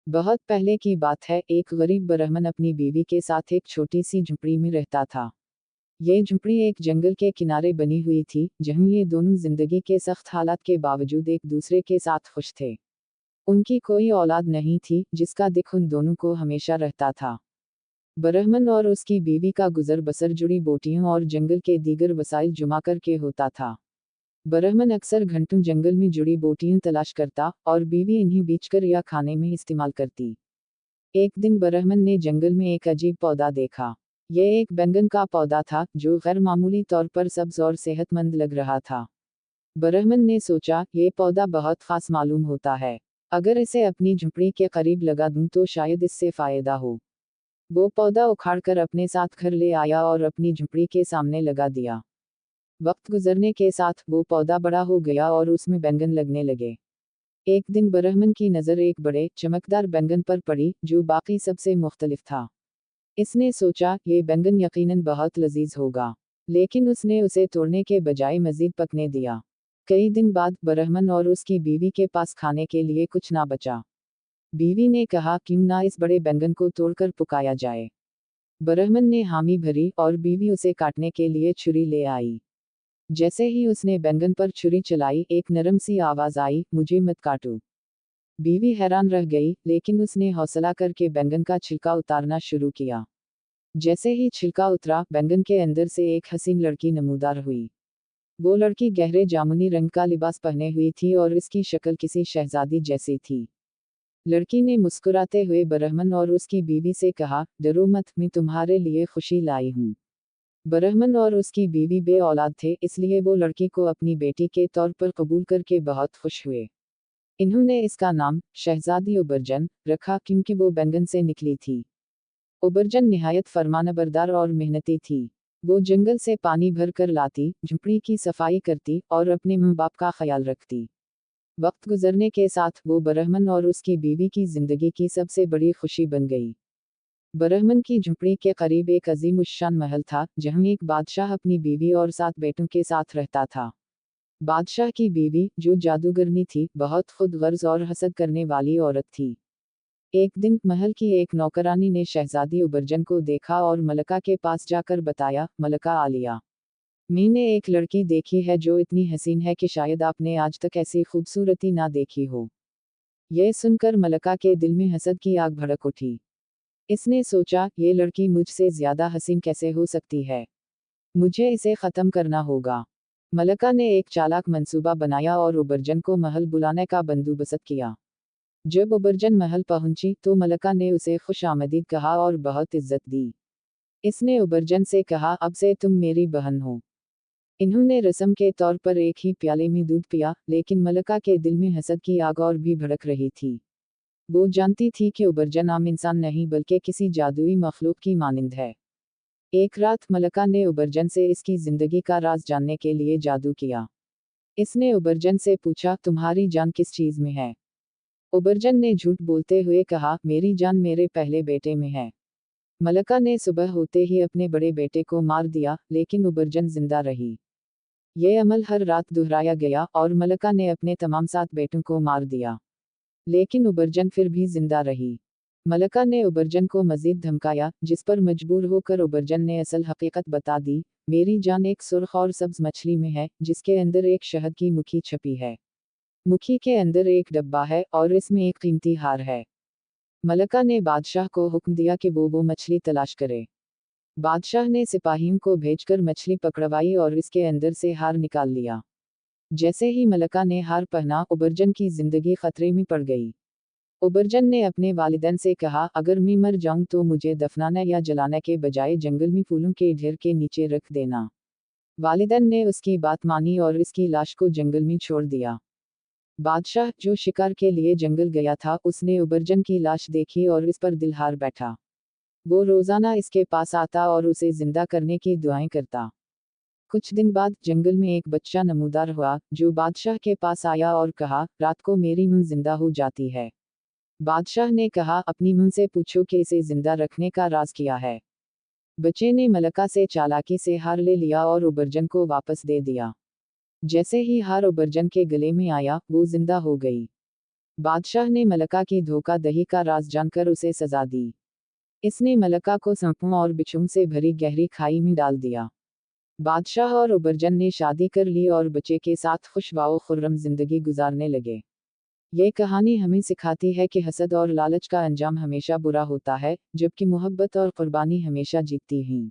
बहुत पहले की बात है, एक गरीब ब्राह्मण अपनी बीवी के साथ एक छोटी सी झुपड़ी में रहता था। ये झुपड़ी एक जंगल के किनारे बनी हुई थी, जहाँ ये दोनों जिंदगी के सख्त हालात के बावजूद एक दूसरे के साथ खुश थे। उनकी कोई औलाद नहीं थी, जिसका दुख उन दोनों को हमेशा रहता था। ब्राह्मण और उसकी बीवी का गुजर बसर जुड़ी बोटियों और जंगल के दीगर वसाइल जुमा करके होता था। ब्राह्मण अक्सर घंटों जंगल में जुड़ी बोटियां तलाश करता और बीवी इन्हें बेचकर या खाने में इस्तेमाल करती। एक दिन ब्राह्मण ने जंगल में एक अजीब पौधा देखा। यह एक बैंगन का पौधा था, जो गैर मामूली तौर पर सब्ज और सेहतमंद लग रहा था। ब्राह्मण ने सोचा, ये पौधा बहुत खास मालूम होता है। अगर इसे अपनी झुपड़ी के करीब लगा दूं तो शायद इससे फायदा हो। वो पौधा उखाड़कर अपने साथ घर ले आया और अपनी झुपड़ी के सामने लगा दिया। वक्त गुजरने के साथ वो पौधा बड़ा हो गया और उसमें बैंगन लगने लगे। एक दिन ब्राह्मण की नज़र एक बड़े चमकदार बैंगन पर पड़ी, जो बाकी सबसे मुख्तलिफ था। इसने सोचा, ये बैंगन यकीनन बहुत लजीज होगा। लेकिन उसने उसे तोड़ने के बजाय मजीद पकने दिया। कई दिन बाद ब्राह्मण और उसकी बीवी के पास खाने के लिए कुछ ना बचा। बीवी ने कहा, क्यों ना इस बड़े बैंगन को तोड़कर पकाया जाए। ब्राह्मण ने हामी भरी और बीवी उसे काटने के लिए छुरी ले आई। जैसे ही उसने बैंगन पर छुरी चलाई, एक नरम सी आवाज आई, मुझे मत काटो। बीवी हैरान रह गई, लेकिन उसने हौसला करके बैंगन का छिलका उतारना शुरू किया। जैसे ही छिलका उतरा, बैंगन के अंदर से एक हसीन लड़की नमूदार हुई। वो लड़की गहरे जामुनी रंग का लिबास पहने हुई थी और इसकी शक्ल किसी शहजादी जैसी थी। लड़की ने मुस्कुराते हुए ब्राह्मण और उसकी बीवी से कहा, डरो मत, मैं तुम्हारे लिए खुशी लाई हूँ। ब्राह्मण और उसकी बीवी बे औलाद थे, इसलिए वो लड़की को अपनी बेटी के तौर पर कबूल करके बहुत खुश हुए। इन्होंने इसका नाम शहजादी उबरजन रखा, क्योंकि वो बैंगन से निकली थी। उबरजन निहायत फरमानबरदार और मेहनती थी। वो जंगल से पानी भर कर लाती, झुपड़ी की सफाई करती और अपने माँ बाप का ख्याल रखती। वक्त गुजरने के साथ वो ब्राह्मण और उसकी बीवी की जिंदगी की सबसे बड़ी खुशी बन गई। ब्राह्मण की झुपड़ी के करीब एक अजीम उश्शान महल था, जहाँ एक बादशाह अपनी बीवी और 7 बेटों के साथ रहता था। बादशाह की बीवी, जो जादूगरनी थी, बहुत खुद गर्ज और हसद करने वाली औरत थी। एक दिन महल की एक नौकरानी ने शहजादी उबरजन को देखा और मलका के पास जाकर बताया, मलका आलिया, मैंने एक लड़की देखी है जो इतनी हसीन है कि शायद आपने आज तक ऐसी खूबसूरती ना देखी हो। यह सुनकर मलका के दिल में हसद की आग भड़क उठी। इसने सोचा, ये लड़की मुझसे ज्यादा हसीन कैसे हो सकती है। मुझे इसे खत्म करना होगा। मलका ने एक चालाक मंसूबा बनाया और उबरजन को महल बुलाने का बंदोबस्त किया। जब उबरजन महल पहुंची तो मलका ने उसे खुश आमदीद कहा और बहुत इज्जत दी। इसने उबरजन से कहा, अब से तुम मेरी बहन हो। इन्होंने रस्म के तौर पर एक ही प्याले में दूध पिया, लेकिन मलका के दिल में हसद की आग और भी भड़क रही थी। वो जानती थी कि उबरजन आम इंसान नहीं बल्कि किसी जादुई मखलूक की मानिंद है। एक रात मलका ने उबरजन से इसकी जिंदगी का राज जानने के लिए जादू किया। इसने उबरजन से पूछा, तुम्हारी जान किस चीज में है। उबरजन ने झूठ बोलते हुए कहा, मेरी जान मेरे पहले बेटे में है। मलका ने सुबह होते ही अपने बड़े बेटे को मार दिया, लेकिन उबरजन जिंदा रही। यह अमल हर रात दोहराया गया और मलका ने अपने तमाम 7 बेटों को मार दिया, लेकिन उबरजन फिर भी जिंदा रही। मलका ने उबरजन को मजीद धमकाया, जिस पर मजबूर होकर उबरजन ने असल हकीकत बता दी, मेरी जान एक सुर्ख और सब्ज मछली में है, जिसके अंदर एक शहद की मुखी छपी है। मुखी के अंदर एक डब्बा है और इसमें एक कीमती हार है। मलका ने बादशाह को हुक्म दिया कि वो मछली तलाश करे। बादशाह ने सिपाहियों को भेजकर मछली पकड़वाई और इसके अंदर से हार निकाल लिया। जैसे ही मलका ने हार पहना, उबरजन की जिंदगी खतरे में पड़ गई। उबरजन ने अपने वालिदैन से कहा, अगर मैं मर जाऊं तो मुझे दफनाने या जलाने के बजाय जंगल में फूलों के ढेर के नीचे रख देना। वालिदैन ने उसकी बात मानी और इसकी लाश को जंगल में छोड़ दिया। बादशाह, जो शिकार के लिए जंगल गया था, उसने उबरजन की लाश देखी और इस पर दिल हार बैठा। वो रोजाना इसके पास आता और उसे जिंदा करने की दुआएं करता। कुछ दिन बाद जंगल में एक बच्चा नमूदार हुआ, जो बादशाह के पास आया और कहा, रात को मेरी मां जिंदा हो जाती है। बादशाह ने कहा, अपनी मां से पूछो कि इसे जिंदा रखने का राज क्या है। बच्चे ने मलका से चालाकी से हार ले लिया और उबरजन को वापस दे दिया। जैसे ही हार उबरजन के गले में आया, वो जिंदा हो गई। बादशाह ने मलका की धोखा दही का राज जानकर उसे सजा दी। इसने मलका को सांपों और बिच्छुओं से भरी गहरी खाई में डाल दिया। बादशाह और उबरजन ने शादी कर ली और बच्चे के साथ खुशबाओ खुर्रम जिंदगी गुजारने लगे। ये कहानी हमें सिखाती है कि हसद और लालच का अंजाम हमेशा बुरा होता है, जबकि मोहब्बत और कुर्बानी हमेशा जीतती हैं।